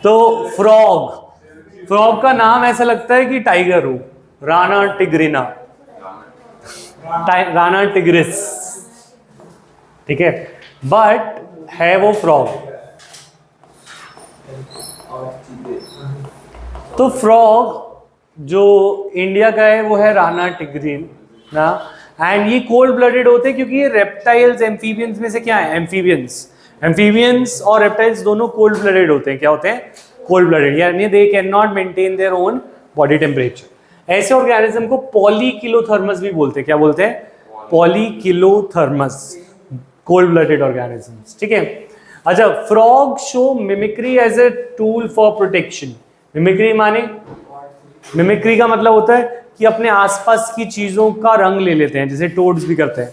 तो फ्रॉग का नाम ऐसा लगता है कि टाइगर हो, राना टिग्रिना, राना टिग्रिस, ठीक है, बट है वो फ्रॉग। तो फ्रॉग जो इंडिया का है वो है राना टिग्रिना, एंड ये कोल्ड ब्लडेड होते हैं क्योंकि ये रेप्टाइल्स एम्फीबियंस में से क्या है, एम्फीबियंस और रेप्टाइल्स दोनों कोल्ड ब्लडेड होते हैं। क्या होते हैं? कोल्ड ब्लडेड, यानी they can not maintain their own body temperature. ऐसे ऑर्गेनिज्म को पॉलीकिलोथर्मस भी बोलते हैं। क्या बोलते हैं? पॉलीकिलोथर्मस, कोल्ड ब्लडेड ऑर्गेनिजम्स, ठीक है। अच्छा, frog show mimicry as a tool for protection. Mimicry का मतलब होता है कि अपने आसपास की चीजों का रंग ले लेते हैं, जैसे टोड्स भी करते हैं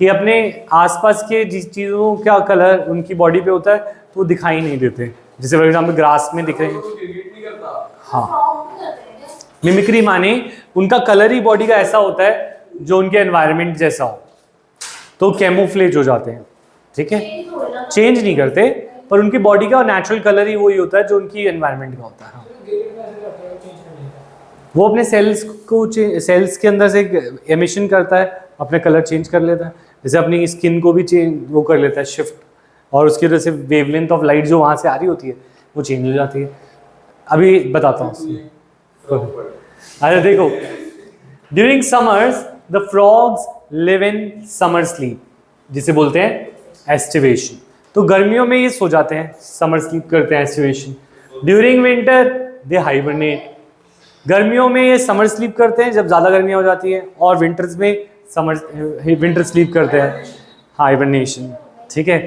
कि अपने आसपास के जिस चीजों का कलर उनकी बॉडी पे होता है तो वो दिखाई नहीं देते, जैसे फॉर एग्जाम्पल ग्रास में दिख रहे हैं। हाँ, मिमिक्री माने उनका कलर ही बॉडी का ऐसा होता है जो उनके एनवायरनमेंट जैसा हो, तो कैमोफ्लेज हो जाते हैं, ठीक है, चेंज नहीं करते, पर उनकी बॉडी का नेचुरल कलर ही वही होता है जो उनकी एनवायरनमेंट का होता है। हाँ। वो अपने सेल्स के अंदर से एमिशन करता है, अपने कलर चेंज कर लेता है, जैसे अपनी स्किन को भी चेंज वो कर लेता है, शिफ्ट, और उसकी वजह से वेवलेंथ ऑफ लाइट जो वहाँ से आ रही होती है वो चेंज हो जाती है। अभी बताता हूँ। अरे देखो, during summers the frogs live in summer sleep, जिसे बोलते हैं एस्टिवेशन। तो गर्मियों में ये सो जाते हैं, समर स्लीप करते हैं, एस्टिवेशन। ड्यूरिंग विंटर दे हाइबरनेट, गर्मियों में ये समर स्लीप करते हैं जब ज़्यादा गर्मियाँ हो जाती है, और विंटर्स में विंटर स्लीप करते हैं, हाइबरनेशन, ठीक है।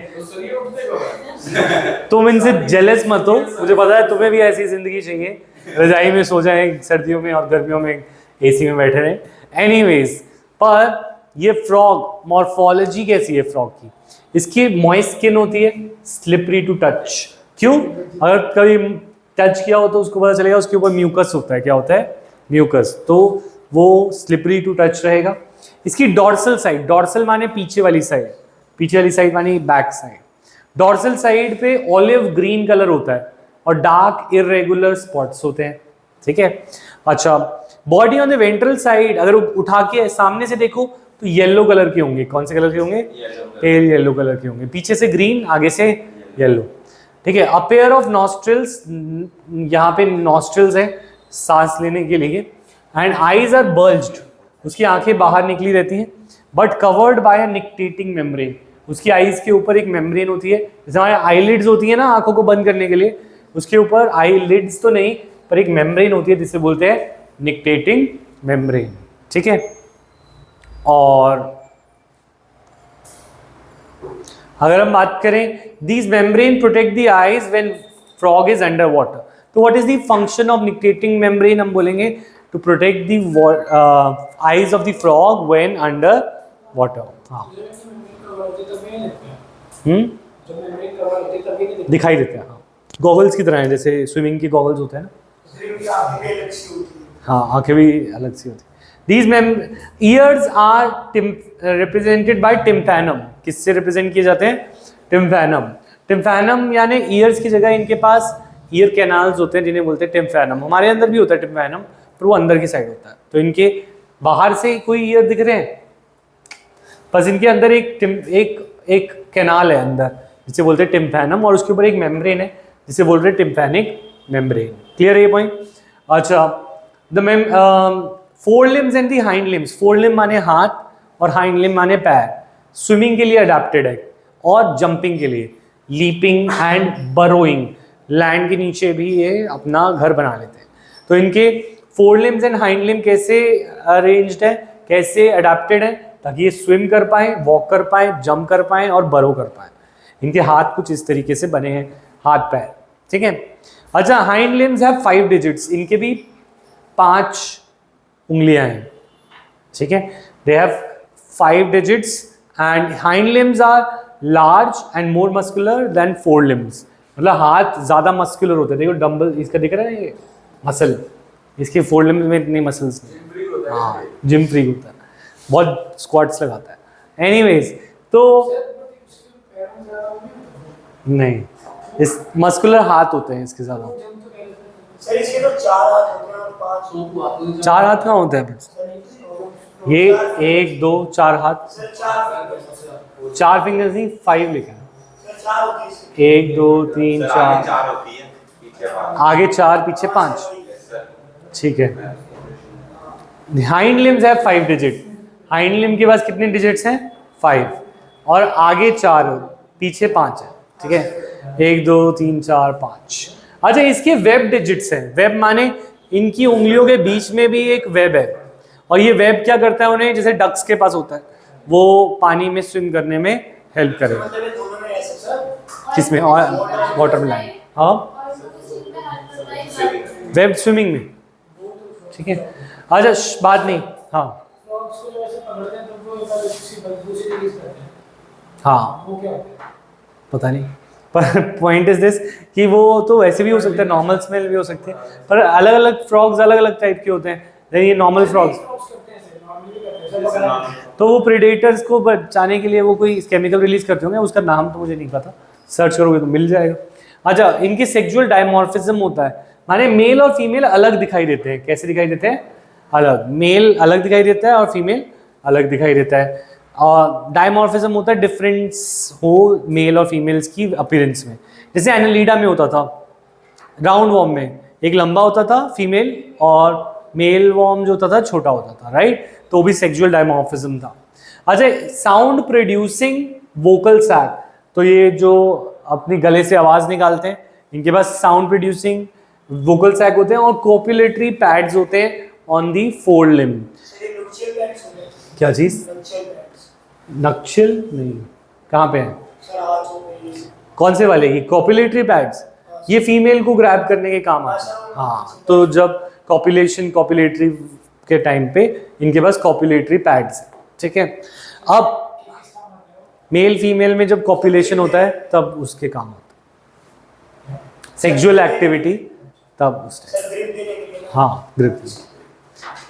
तुम इनसे जेलस मत हो, मुझे पता है तुम्हें भी ऐसी जिंदगी चाहिए, रजाई में सो जाए सर्दियों में और गर्मियों में एसी में बैठे रहे। एनीवेज, पर ये फ्रॉग मॉर्फोलॉजी कैसी है फ्रॉग की? इसकी मॉइस्ट स्किन होती है, स्लिपरी टू टच। क्यों? अगर कभी टच किया हो तो उसको पता चलेगा उसके ऊपर म्यूकस होता है। क्या होता है? म्यूकस, तो वो स्लिपरी टू टच रहेगा। इसकी डॉर्सल साइड, डॉर्सल माने पीछे वाली साइड, पीछे वाली साइड माने बैक साइड। डॉर्सल साइड पे ऑलिव ग्रीन कलर होता है और डार्क इरेगुलर स्पॉट्स होते हैं, ठीक है। अच्छा, body on the ventral side अगर उठा के सामने से देखो तो येलो कलर के होंगे। कौन से कलर के होंगे? पेल येलो कलर के होंगे, पीछे से ग्रीन, आगे से येलो, ठीक है। अ पेयर ऑफ नॉस्ट्रिल्स, यहाँ पे नॉस्ट्रिल्स है सांस लेने के लिए, एंड आईज आर बल्ज्ड, उसकी आंखें बाहर निकली रहती हैं, but covered by a nictitating membrane, उसकी आईज के ऊपर एक मेम्ब्रेन होती है, जैसे हमारे आईलिड्स होती है ना आंखों को बंद करने के लिए, उसके ऊपर आईलिड्स तो नहीं पर एक मेम्ब्रेन होती है जिसे बोलते हैं निक्टेटिंग मेम्ब्रेन, ठीक है। और अगर हम बात करें, these membrane protect the eyes when frog is under water. तो what is the function of nictitating membrane? हम बोलेंगे to protect the eyes of the frog when under water. हाँ, दिखाई देते हैं, हाँ, गॉगल्स की तरह है, जैसे स्विमिंग की गॉगल्स होते हैं ना, हाँ, आंखें भी अलग सी होती है। These ears are represented by tymphanum। किससे रिप्रेजेंट किए जाते हैं? टिम्फैनम। टिम्फैनम यानी ईयर्स की जगह इनके पास ईयर कैनाल्स होते हैं जिन्हें बोलते हैं टिम्फैनम। हमारे अंदर भी होता है टिम्फैनम, पर वो अंदर की साइड होता है। तो इनके बाहर से कोई ईयर दिख रहे हैं, बस इनके अंदर एक कैनाल है अंदर जिसे बोलते हैं टिम्फैनम, और उसके ऊपर एक मेम्ब्रेन है जिसे बोल रहे हैं टिम्फैनिक मेम्ब्रेन। क्लियर है ये पॉइंट? अच्छा, the four limbs and the hind limbs. Four limb माने हाथ और हाइंड लिम्ब माने पैर। स्विमिंग के लिए अडेप्टेड है और जंपिंग के लिए, लीपिंग एंड बरोइंग, लैंड के नीचे भी ये अपना घर बना लेते हैं। तो इनके four limbs and hind limb कैसे अरेंज्ड है, कैसे अडेप्टेड है, ताकि ये स्विम कर पाए, वॉक कर पाए, जंप कर पाए और बरो कर पाए। इनके हाथ कुछ इस तरीके से बने हैं, हाथ पैर, ठीक है। अच्छा, हाइंड लिम्स हैव 5 डिजिट्स। इनके भी 5 उंगलियां हैं, ठीक है। They have 5 digits and hind limbs are large and more muscular than fore limbs. मतलब हाथ ज्यादा मस्कुलर होते हैं। देखो डंबल इसका दिख रहा है, ये मसल, इसके फोर लिम्स में इतनी मसल्स नहीं। हाँ, जिम फ्री होता है, बहुत स्क्वाट्स लगाता है। एनीवेज, तो नहीं, इस मस्कुलर हाथ होते हैं इसके ज़्यादा। सर इसके तो 4 हाथ होते हैं और 5 4 हाथ कहाँ होते हैं? ये 1 2 4 हाथ, सर 4 4 फिंगर्स नहीं 5 लिखा है। सर 4 होती है इसकी। 1 2 3 4 4 होती है, पीछे 5। आगे 4 पीछे 5, ठीक है। हाइंड लिम्स है 5 डिजिट, हाइंड लिम्ब के पास कितने डिजिट्स हैं? 5, और आगे 4 पीछे 5 है, ठीक है। 1 2 3 4 5। अच्छा, इसके वेब डिजिट्स हैं। वेब माने इनकी उंगलियों के बीच में भी एक वेब है, और ये वेब क्या करता है उन्हें, जैसे डक्स के पास होता है, वो पानी में स्विम करने में हेल्प करेगा। मतलब ये दोनों में ऐसे सर। किसमें? और वाटर में लाइन, हाँ वेब स्विमिंग में, ठीक है। अच्छा बात नहीं, हाँ फ्रॉग्स को जब ऐसे पकड़ते हैं तो वो दूसरी रिलीज करते हैं। हाँ वो क्या होता है? पता नहीं, पर पॉइंट इज दिस कि वो तो वैसे भी हो सकते हैं, नॉर्मल स्मेल भी हो सकते हैं, पर अलग अलग फ्रॉग्स अलग अलग टाइप के होते हैं। ये नॉर्मल फ्रॉग्स फ्रॉग्स करते हैं ऐसे, नॉर्मली भी करते हैं। तो वो प्रेडेटर्स को बचाने के लिए वो कोई केमिकल रिलीज करते होंगे, उसका नाम तो मुझे नहीं पता, सर्च करोगे तो मिल जाएगा। अच्छा, इनकी सेक्सुअल डायमॉर्फिज्म होता है, माने मेल और फीमेल अलग दिखाई देते हैं। कैसे दिखाई देते हैं? अलग, मेल अलग दिखाई देता है और फीमेल अलग दिखाई देता है। और डायमॉर्फिज्म होता है डिफरेंस हो मेल और फीमेल्स की अपीयरेंस में। जैसे एनालिडा में होता था, राउंड वॉर्म में एक लंबा होता था फीमेल, और मेल वॉर्म जो होता था छोटा होता था, राइट? तो भी सेक्सुअल डायमॉर्फिज्म था। अच्छा, साउंड प्रोड्यूसिंग वोकल सैक, तो ये जो अपनी गले से आवाज निकालते हैं, इनके पास साउंड प्रोड्यूसिंग वोकल सैक होते हैं, और कोपुलेटरी पैड्स होते हैं ऑन दी फोर लिम्ब। क्या चीज? नक्शल नहीं, कहाँ पे है? कौन से वाले? ये कॉपुलेटरी पैड्स, ये फीमेल को ग्रैब करने के काम आते हैं। हाँ, तो जब कॉपुलेशन कॉपुलेटरी के टाइम पे इनके पास कॉपुलेटरी पैड्स है, ठीक है। अब मेल फीमेल में जब कॉपुलेशन होता है तब उसके काम होता है, सेक्सुअल एक्टिविटी तब उस टाइम, हाँ ग्रिप,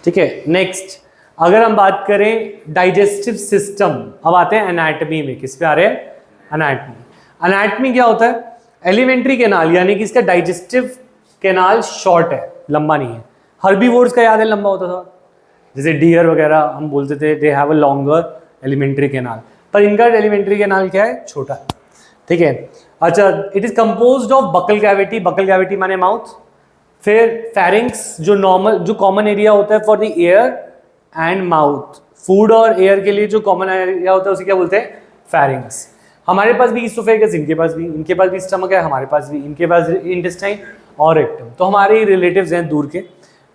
ठीक है। नेक्स्ट, अगर हम बात करें डाइजेस्टिव सिस्टम, अब आते हैं एनाटॉमी में। किस पे आ रहे हैं? एनाटॉमी। एनाटॉमी क्या होता है? एलिमेंट्री कैनाल, यानी कि इसका डाइजेस्टिव कैनाल शॉर्ट है, लंबा नहीं है। हर्बीवोर्स का याद है लंबा होता था, जैसे डियर वगैरह हम बोलते थे they have a longer alimentary canal, पर इनका एलिमेंट्री कैनाल क्या है? छोटा है, ठीक है। अच्छा, it is composed of buccal cavity, buccal cavity माने माउथ, फिर फेरिंक्स जो नॉर्मल जो कॉमन एरिया होता है for the air and mouth, food और एयर के लिए जो कॉमन एरिया होता है उसे क्या बोलते हैं? फेरिंक्स। हमारे पास भी ईसोफेगस, इनके पास भी स्टमक है, हमारे पास भी, इनके पास इंटेस्टाइन और रेक्टम, तो हमारे ही रिलेटिव्स हैं दूर के।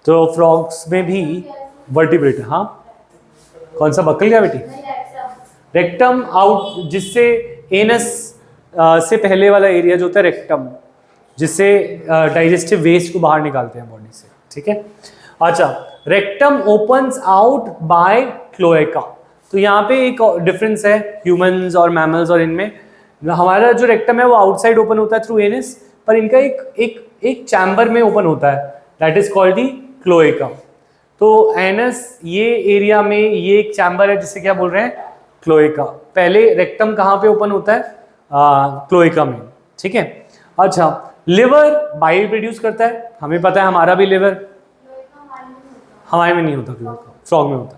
तो फ्रॉग्स में भी वर्टिब्रेट, हाँ कौन सा? बकल कैविटी, रेक्टम आउट, जिससे एनस से पहले वाला एरिया जो होता है रेक्टम, जिससे डाइजेस्टिव वेस्ट को बाहर निकालते हैं बॉडी से, ठीक है। अच्छा, rectum opens out by cloaca, तो यहाँ पे एक डिफरेंस है ह्यूमंस और मैमल्स और इनमें। हमारा जो रेक्टम है वो आउटसाइड ओपन होता है थ्रू एनस, पर इनका एक चैम्बर में ओपन होता है, that is called the cloaca. तो एनस ये एरिया में ये एक चैम्बर है जिसे क्या बोल रहे हैं? क्लोएका। पहले रेक्टम कहाँ पे ओपन होता है? क्लोएका में, ठीक है। अच्छा, लिवर बाइल प्रोड्यूस करता है, हमें पता है हमारा भी लिवर, हमारे में नहीं होता, फ्रॉग में होता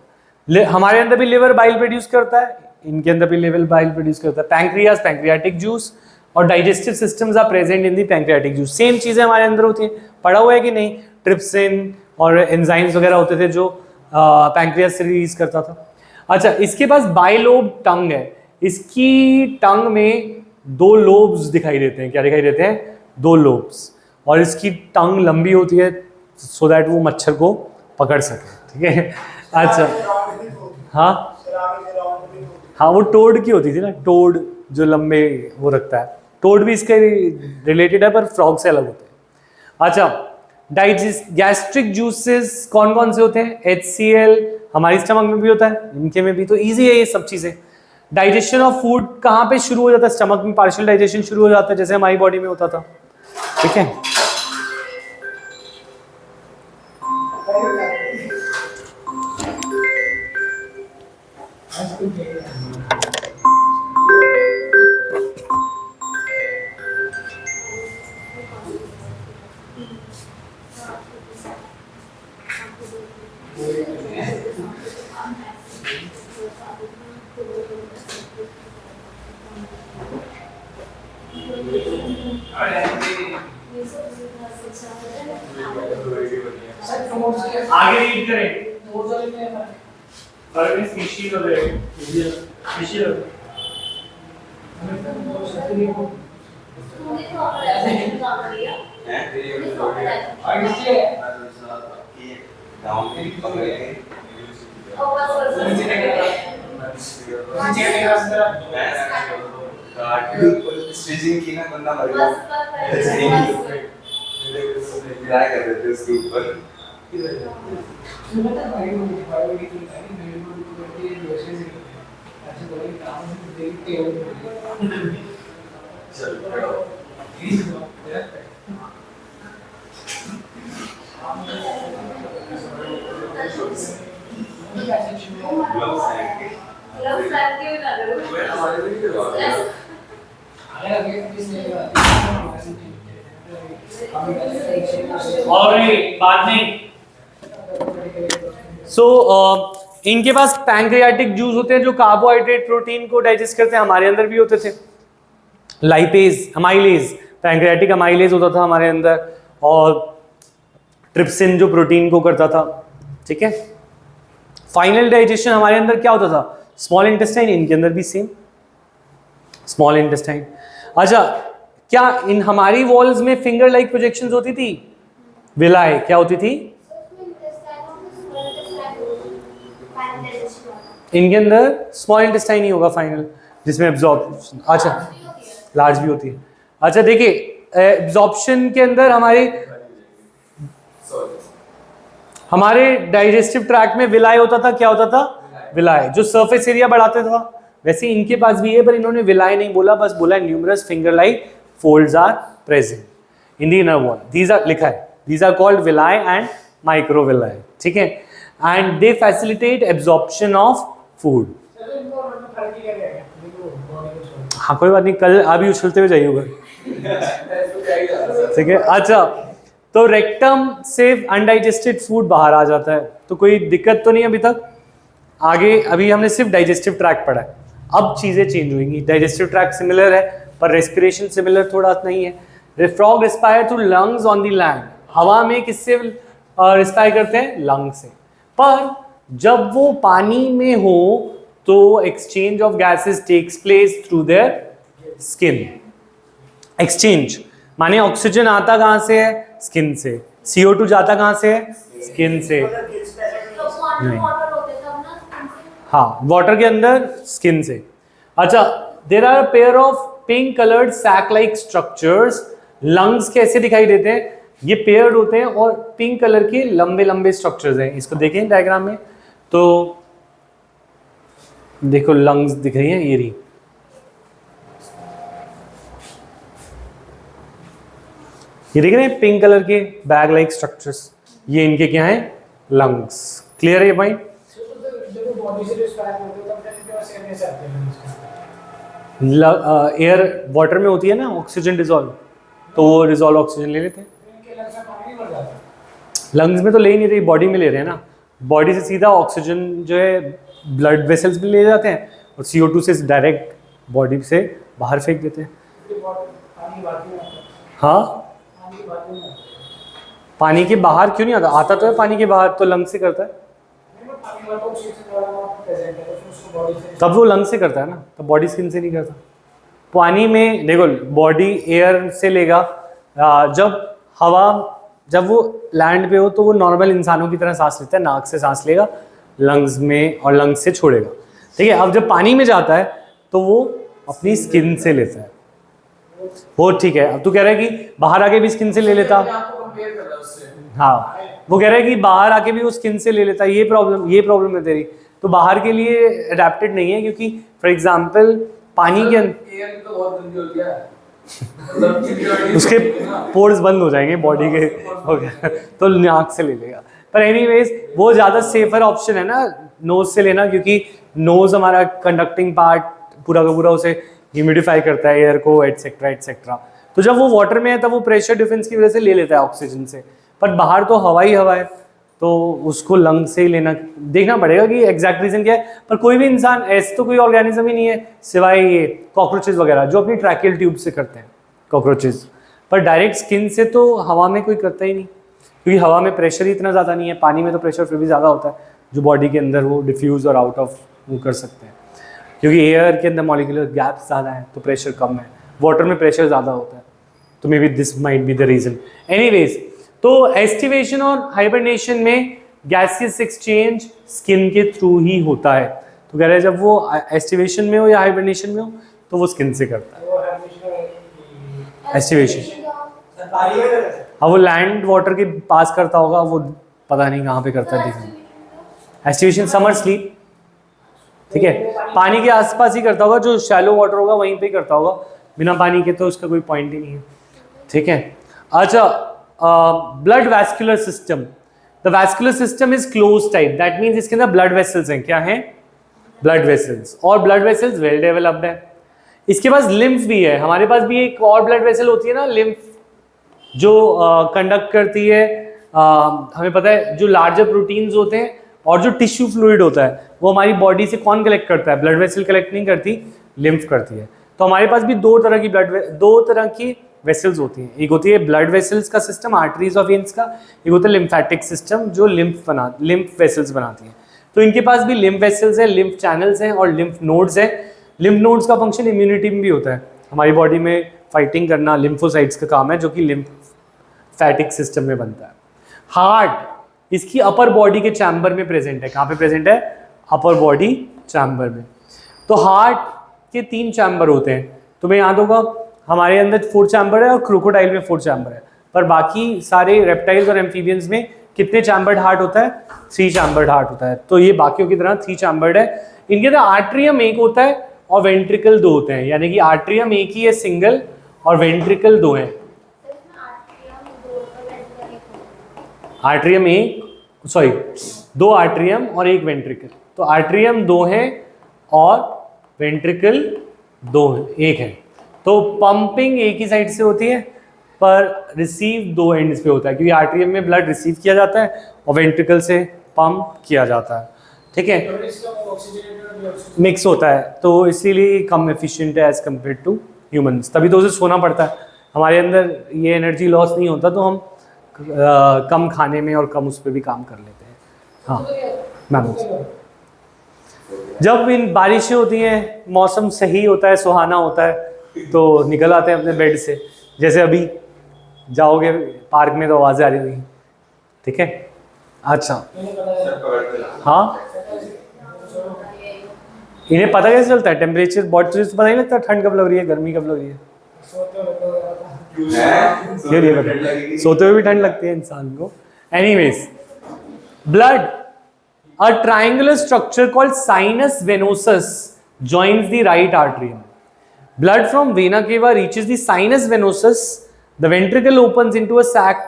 है। हमारे अंदर भी लिवर बाइल प्रोड्यूस करता है, इनके अंदर भी लिवर बाइल प्रोड्यूस करता है। पैंक्रियास, पैंक्रियाटिक जूस, और digestive systems are present in the pancreatic juice. Same चीजें हमारे अंदर होती हैं, पढ़ा हुआ है कि नहीं? ट्रिप्सिन और एंजाइम्स वगैरह होते थे जो पैंक्रियास से रिलीज करता था। अच्छा, इसके पास बाइलोब टंग है, इसकी टंग में 2 लोब्स दिखाई देते हैं। क्या दिखाई देते हैं? 2 लोब्स, और इसकी टंग लंबी होती है सो दैट वो मच्छर को पकड़ सके, ठीक है। अच्छा, हाँ हाँ, वो टोड की होती थी ना, टोड जो लंबे वो रखता है, टोड भी इसके रिलेटेड है पर फ्रॉग से अलग होते हैं। अच्छा, गैस्ट्रिक जूसेस कौन कौन से होते हैं? HCl हमारी स्टमक में भी होता है, इनके में भी, तो इजी है ये सब चीजें। डाइजेशन ऑफ फूड कहाँ पे शुरू हो जाता है? स्टमक में पार्शियल डाइजेशन शुरू हो जाता है, जैसे हमारी बॉडी में होता था, ठीक है। सर नोट्स के आगे रीड करें नोट्स वाले में है पर स्पीशीज वगैरह स्पीशीज हमें तो नोट्स नहीं हो और इसलिए डाउन पकड़ के नीचे का स्टिचिंग की ना बंदा मर गया ट्राई कर रहे थे उसके ऊपर पता है भाई मुझे बायो की नहीं मेरे को करती है वैसे ही ऐसे बड़े काम देखते हो चल और बाद में इनके पास पैंक्रियाटिक जूस होते हैं जो कार्बोहाइड्रेट प्रोटीन को डाइजेस्ट करते हैं, हमारे अंदर भी होते थे। लाइपेज अमाइलेज, पैंक्रियाटिक अमाइलेज होता था हमारे अंदर, और ट्रिप्सिन जो प्रोटीन को करता था। ठीक है, फाइनल डाइजेशन हमारे अंदर क्या होता था? स्मॉल इंटेस्टाइन, इनके अंदर भी सेम स्मॉल इंटेस्टाइन। अच्छा, क्या इन हमारी वॉल्स में फिंगर लाइक प्रोजेक्शंस होती थी? विलाय क्या होती थी? इनके अंदर स्मॉल इंटेस्टाइन ही होगा फाइनल, जिसमें एब्जॉर्प्शन, अच्छा लार्ज भी होती है। अच्छा देखिए, एब्जॉर्प्शन के अंदर हमारे डाइजेस्टिव ट्रैक्ट में विलाय होता था। क्या होता था? विलाय, जो सरफेस एरिया बढ़ाते था। वैसे इनके पास भी है, पर इन्होंने विलाय नहीं बोला, बस बोला numerous finger like folds are present in the inner wall. These are लिखा है, these are called villi and microvilli. ठीक है, and they facilitate absorption of food. हाँ कोई बात नहीं, कल अभी उछलते हुए जाइएगा। ठीक है, अच्छा तो रेक्टम से अनडाइजेस्टेड फूड बाहर आ जाता है, तो कोई दिक्कत तो नहीं अभी तक? आगे अभी हमने सिर्फ डाइजेस्टिव ट्रैक्ट पढ़ा है, अब चीजें चेंज होंगी। डाइजेस्टिव ट्रैक्ट सिमिलर है पर रेस्पिरेशन सिमिलर थोड़ा नहीं है। Frog respire through lungs on the land, हवा में किससे रिस्पायर करते हैं? लंग से। पर जब वो पानी में हो तो exchange of gases takes place through their skin. Exchange माने ऑक्सीजन आता कहाँ से है? स्किन से। CO2 जाता कहाँ से है? स्किन से। नहीं, हाँ वाटर के अंदर स्किन से। अच्छा, there are pair of pink coloured sac like structures. Lungs कैसे दिखाई देते हैं? ये पेयर्ड होते हैं और पिंक कलर के लंबे लंबे स्ट्रक्चर्स हैं। इसको देखें डायग्राम में, तो देखो लंग्स दिख रही हैं, ये रही। ये देख रहे हैं पिंक कलर के बैग लाइक स्ट्रक्चर्स, ये इनके क्या हैं? लंग्स। क्लियर है ये पॉइंट? एयर वाटर में होती है ना, ऑक्सीजन डिजोल्व, तो वो डिजोल्व ऑक्सीजन ले लेते हैं। लंग्स में तो ले ही नहीं रही, बॉडी में ले रहे हैं ना। बॉडी से सीधा ऑक्सीजन जो है ब्लड वेसल्स में ले जाते हैं और CO2 से डायरेक्ट बॉडी से बाहर फेंक देते हैं। हाँ, पानी के बाहर क्यों नहीं आता? आता तो है पानी के बाहर, तो लंग से करता है। तब वो लंग से करता है ना, तब बॉडी स्किन से नहीं करता। पानी में देखो बॉडी एयर से लेगा, जब वो लैंड पे हो तो वो नॉर्मल इंसानों की तरह सांस लेता है, नाक से सांस लेगा लंग्स में और लंग्स से छोड़ेगा। ठीक है, अब जब पानी में जाता है तो वो अपनी स्किन से लेता है। वो ठीक है, अब तू कह रहा है कि बाहर आके भी स्किन से ले लेता। हाँ, वो कह रहा है कि बाहर आके भी वो स्किन से ले लेता है। ये प्रॉब्लम है तेरी। तो बाहर के लिए अडेप्टेड नहीं है, क्योंकि फॉर एग्जांपल पानी के अंदर तो बहुत गंदी हो गया है। उसके पोर्स बंद हो जाएंगे बॉडी के, हो गया तो नाक से ले लेगा। पर एनीवेज वो ज़्यादा सेफर ऑप्शन है ना नोज से लेना, क्योंकि नोज हमारा कंडक्टिंग पार्ट पूरा का पूरा उसे ह्यूमिडिफाई करता है एयर को, एटसेट्रा एटसेट्रा। तो जब वो वाटर में है तब वो प्रेशर डिफरेंस की वजह से ले लेता है ऑक्सीजन से, पर बाहर तो हवा ही हवा है, तो उसको लंग से ही लेना। देखना पड़ेगा कि एग्जैक्ट रीजन क्या है। पर कोई भी इंसान, ऐसे तो कोई ऑर्गेनिज्म ही नहीं है सिवाय ये कॉकरोचेज वगैरह जो अपनी ट्रैकियल ट्यूब से करते हैं। कॉकरोचेज पर डायरेक्ट स्किन से तो हवा में कोई करता ही नहीं, क्योंकि हवा में प्रेशर ही इतना ज़्यादा नहीं है, पानी में तो प्रेशर फिर भी ज़्यादा होता है जो बॉडी के अंदर वो डिफ्यूज़ और आउट ऑफ वो कर सकते हैं, क्योंकि एयर के अंदर मॉलिक्यूलर गैप्स ज़्यादा है तो प्रेशर कम है, वाटर में प्रेशर ज़्यादा होता है, तो may be this might be the reason. Anyways, तो एस्टिवेशन और हाइबरनेशन में गैसियस एक्सचेंज स्किन के थ्रू ही होता है। तो कह रहे हैं जब वो एस्टिवेशन में हो या हाइबरनेशन में हो तो वो स्किन से करता है एस्टिवेशन। हाँ, वो लैंड वाटर के पास करता होगा, वो पता नहीं कहाँ पे करता है एस्टिवेशन, समर स्लीप, ठीक है, पानी के आसपास ही करता होगा, जो शैलो वाटर होगा वहीं पे ही करता होगा, बिना पानी के तो उसका कोई पॉइंट ही नहीं है, ठीक है। अच्छा, blood vascular system, the vascular system is close type, that means इसके अंदर ब्लड वेसल्स हैं, क्या हैं, ब्लड वेसल्स, और ब्लड वेसल्स वेल डेवलप्ड है। इसके पास लिम्फ भी है, हमारे पास भी एक और ब्लड वेसल होती है ना लिम्फ, जो कंडक्ट करती है, हमें पता है जो लार्जर प्रोटीन्स होते हैं और जो टिश्यू फ्लूइड होता है वो हमारी बॉडी से कौन कलेक्ट करता है, ब्लड वेसल कलेक्ट नहीं करती, लिम्फ करती है। तो हमारे पास भी दो तरह की वेसल्स होती हैं, एक होती है ब्लड वेसल्स का सिस्टम, आर्टरीज और वेन्स का, एक होता है लिम्फेटिक सिस्टम जो लिम्फ वेसल्स बनाती हैं। तो इनके पास भी लिम्फ वेसल्स हैं, लिम्फ चैनल्स हैं और लिम्फ नोड्स हैं। लिम्फ नोड्स का फंक्शन इम्यूनिटी में भी होता है, हमारी बॉडी में फाइटिंग करना लिम्फोसाइट्स का काम है, जो कि लिम्फेटिक सिस्टम में बनता है। हार्ट इसकी अपर बॉडी के चैम्बर में प्रेजेंट है, कहाँ पे प्रेजेंट है, अपर बॉडी चैम्बर में। तो हार्ट के 3 चैम्बर होते हैं, तुम्हें याद होगा हमारे अंदर 4 चैम्बर है और क्रोकोडाइल में 4 चैम्बर है, पर बाकी सारे रेप्टाइल्स और एम्फीबियंस में कितने चैम्बर्ड हार्ट होता है, 3 चैम्बर्ड हार्ट होता है। तो ये बाकियों की तरह 3 चैम्बर्ड है। इनके अंदर आर्ट्रियम एक होता है और वेंट्रिकल 2 होते हैं, यानी कि आर्ट्रियम एक ही है सिंगल और वेंट्रिकल 2 है। आर्ट्रियम दो आर्ट्रियम और एक वेंट्रिकल, तो आर्ट्रियम 2 है और वेंट्रिकल 1 है। तो पंपिंग एक ही साइड से होती है पर रिसीव 2 एंड्स पे होता है, क्योंकि आर्ट्रियम में ब्लड रिसीव किया जाता है और वेंट्रिकल से पंप किया जाता है, ठीक है, मिक्स होता है, तो इसीलिए कम एफिशिएंट है एज कम्पेयर टू ह्यूमंस, तभी तो उसे सोना पड़ता है। हमारे अंदर ये एनर्जी लॉस नहीं होता तो हम कम खाने में और कम उस पर भी काम कर लेते हैं। हाँ मैम, जब इन बारिशें होती हैं, मौसम सही होता है, सुहाना होता है, तो निकल आते हैं अपने बेड से, जैसे अभी जाओगे पार्क में तो आवाज़ें आ रही होंगी, ठीक है। अच्छा, हाँ, इन्हें पता कैसे चलता है टेम्परेचर, बॉडी से पता नहीं लगता ठंड कब लग रही है, गर्मी कब लग रही है, सोते हुए भी ठंड लगती है इंसान को। Anyways, blood, a triangular structure called sinus venosus joins the right atrium. Blood from vena cava reaches the sinus venosus. The ventricle opens into a sac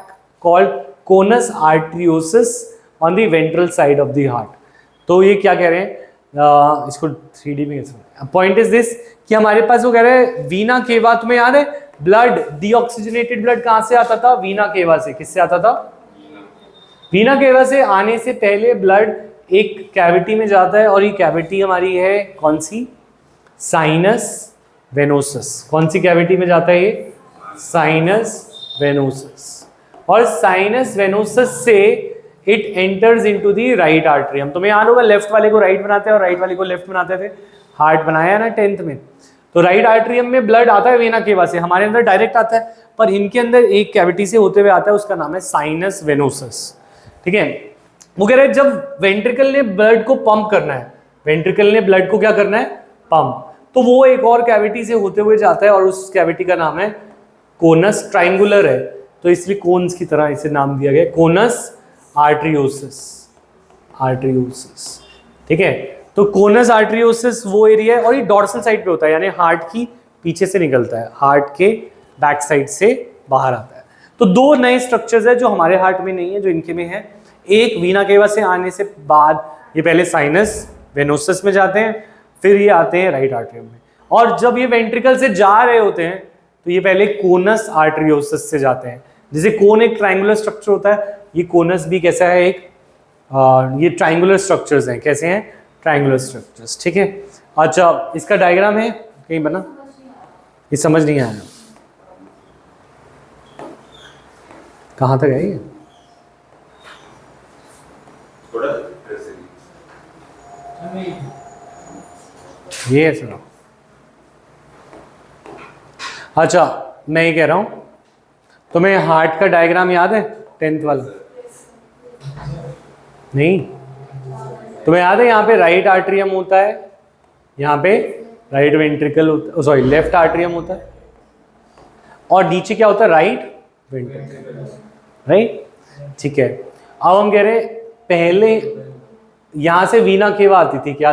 called conus arteriosus on the ventral side of the heart. तो ये क्या कह रहे हैं, इसको 3D में कैसे, point is this कि हमारे पास वो कह रहे हैं वीना केवा, तुम्हें याद है ब्लड, डीऑक्सीजनेटेड ब्लड कहाँ से आता था, वीना केवा से। किससे आता था, वीना केवा से। आने से पहले ब्लड एक कैविटी में जाता है और ये कैविटी हमारी है कौन सी, साइनस वेनोसस। कौन सी कैविटी में जाता है ये, साइनस वेनोसस, और साइनस वेनोसस से it enters into the right atrium. तुम्हें याद होगा लेफ्ट वाले को राइट बनाते हैं और राइट वाले को लेफ्ट बनाते थे, हार्ट बनाया ना 10th में। तो राइट आर्टरियम में ब्लड आता है वेना केवा से, हमारे अंदर डायरेक्ट आता है, पर इनके अंदर एक कैविटी से होते हुए आता है, उसका नाम है साइनस वेनोसस, ठीक है। वो कह रहे हैं जब वेंट्रिकल ने ब्लड को पंप करना है, वेंट्रिकल ने ब्लड को क्या करना है, पंप, तो वो एक और कैविटी से होते हुए जाता है और उस कैविटी का नाम है कोनस, ट्राइंगुलर है तो इसलिए कोन्स की तरह इसे नाम दिया गया, कोनस आर्टरियोसिस, आर्टरियोसिस, ठीक है। तो कोनस आर्टरियोसिस वो एरिया है और ये डॉर्सल साइड पे होता है, यानी हार्ट की पीछे से निकलता है, हार्ट के बैक साइड से बाहर आता है। तो 2 नए स्ट्रक्चर्स है जो हमारे हार्ट में नहीं है, जो इनके में है। एक वीना केवा से आने से बाद ये पहले साइनस वेनोसस में जाते हैं, फिर ये आते हैं राइट आर्टरियम में, और जब ये वेंट्रिकल से जा रहे होते हैं तो ये पहले कोनस आर्टरियोसिस से जाते हैं। जैसे कोन एक ट्राइंगुलर स्ट्रक्चर होता है, ये कोनस भी कैसा है, एक ये ट्राइंगुलर स्ट्रक्चर्स हैं। कैसे हैं, ट्राइंगुलर स्ट्रक्चर्स, ठीक है। अच्छा, इसका डायग्राम है कहीं बना, ये समझ नहीं आया, कहाँ तक है ये? थोड़ा ऐसे ही। हमें ये है सुनो। अच्छा मैं ये कह रहा हूँ, तुम्हें हार्ट का डायग्राम याद है 10th वाला? नहीं, तुम्हें याद है यहाँ पे राइट आर्ट्रियम होता है, यहाँ पे राइट वेंट्रिकल होता, सॉरी लेफ्ट आर्ट्रियम होता है, और नीचे क्या होता है? Right ventricle, right? ठीक है, अब हम कह रहे हैं पहले यहाँ से वीना केवा आती थी क्या?